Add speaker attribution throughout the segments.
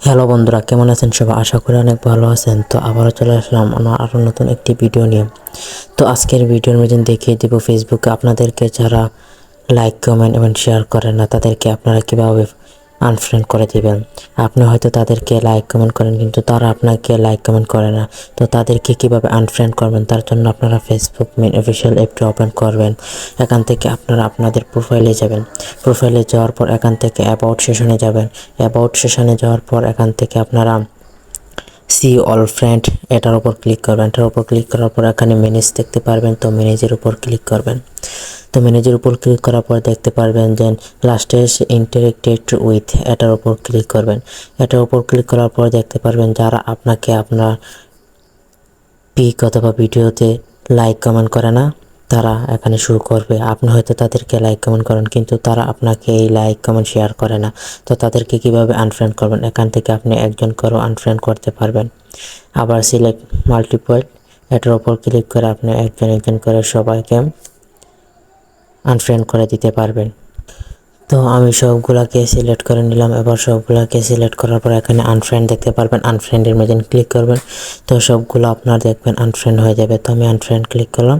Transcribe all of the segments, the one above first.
Speaker 1: Hello বন্ধুরা, কেমন আছেন সবাই? আশা করি অনেক ভালো আছেন। তো আবারও চলে আসলাম আমার আরও নতুন একটি ভিডিও নিয়ে। তো আজকের ভিডিওর মধ্যে দেখিয়ে দেব ফেসবুকে আপনাদেরকে যারা লাইক কমেন্ট এবং শেয়ার করেন না তাদেরকে আপনারা কীভাবে আনফ্রেন্ড করে দিবেন। আপনি হয়তো তাদেরকে লাইক কমেন্ট করেন কিন্তু তারা আপনাকে লাইক কমেন্ট করে না, তো তাদেরকে কীভাবে আনফ্রেন্ড করবেন তার জন্য আপনারা ফেসবুক মেন অফিসিয়াল অ্যাপটি ওপেন করবেন। এখান থেকে আপনারা আপনাদের প্রোফাইলে যাবেন। প্রোফাইলে যাওয়ার পর এখান থেকে অ্যাবাউট সেশনে যাবেন। অ্যাবাউট সেশনে যাওয়ার পর এখান থেকে আপনারা সি অল ফ্রেন্ড এটার উপর ক্লিক করবেন। এটার উপর ক্লিক করার পর এখানে ম্যানেজ দেখতে পারবেন, তো ম্যানেজের উপর ক্লিক করবেন। তো ম্যানেজের উপর ক্লিক করার পর দেখতে পারবেন যে লাস্টে ইন্টারেক্টেড উইথ এটার উপর ক্লিক করবেন। এটার উপর ক্লিক করার পর দেখতে পারবেন যারা আপনাকে আপনার পিক অথবা ভিডিওতে লাইক কমেন্ট করে না তারা এখানে শুরু করবে। আপনি হয়তো তাদেরকে লাইক কমেন্ট করেন কিন্তু তারা আপনাকে এই লাইক কমেন্ট শেয়ার করে না, তো তাদেরকে কিভাবে আনফ্রেন্ড করবেন এখান থেকে আপনি একজন করেও আনফ্রেন্ড করতে পারবেন। আবার সিলেক্ট মাল্টিপল এটার উপর ক্লিক করে আপনি একজন একজন করে সবাইকে আনফ্রেন্ড করে দিতে পারবেন। তো আমি সবগুলাকে সিলেক্ট করে নিলাম। এবার সবগুলাকে সিলেক্ট করার পর এখানে আনফ্রেন্ড দেখতে পারবেন, আনফ্রেন্ডের মধ্যে ক্লিক করবেন। তো সবগুলো আপনার দেখবেন আনফ্রেন্ড হয়ে যাবে। তো আমি আনফ্রেন্ড ক্লিক করলাম।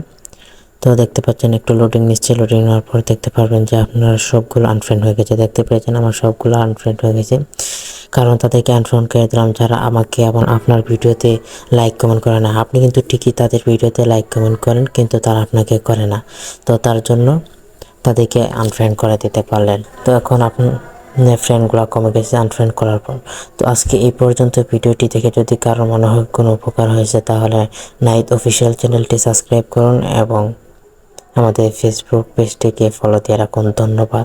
Speaker 1: তো দেখতে পাচ্ছেন একটু লোডিং নিচ্ছে। লোডিং নেওয়ার পর দেখতে পারবেন যে আপনার সবগুলো আনফ্রেন্ড হয়ে গেছে। দেখতে পেয়েছেন আমার সবগুলো আনফ্রেন্ড হয়ে গেছে, কারণ তাদেরকে আনফ্রেন্ড করে দিলাম যারা আমাকে এবং আপনার ভিডিওতে লাইক কমেন্ট করে না। আপনি কিন্তু ঠিকই তাদের ভিডিওতে লাইক কমেন্ট করেন কিন্তু তারা আপনাকে করে না, তো তার জন্য তাদেরকে আনফ্রেন্ড করে দিতে পারলেন। তো এখন আপনার ফ্রেন্ডগুলো কমে গেছে আনফ্রেন্ড করার পর। তো আজকে এই পর্যন্ত ভিডিওটি দেখে যদি কারো মনে হয় কোনো উপকার হয়েছে তাহলে নাইট অফিসিয়াল চ্যানেলটি সাবস্ক্রাইব করুন এবং আমাদের ফেসবুক পেজটিকে ফলো দিয়ে রাখুন। ধন্যবাদ।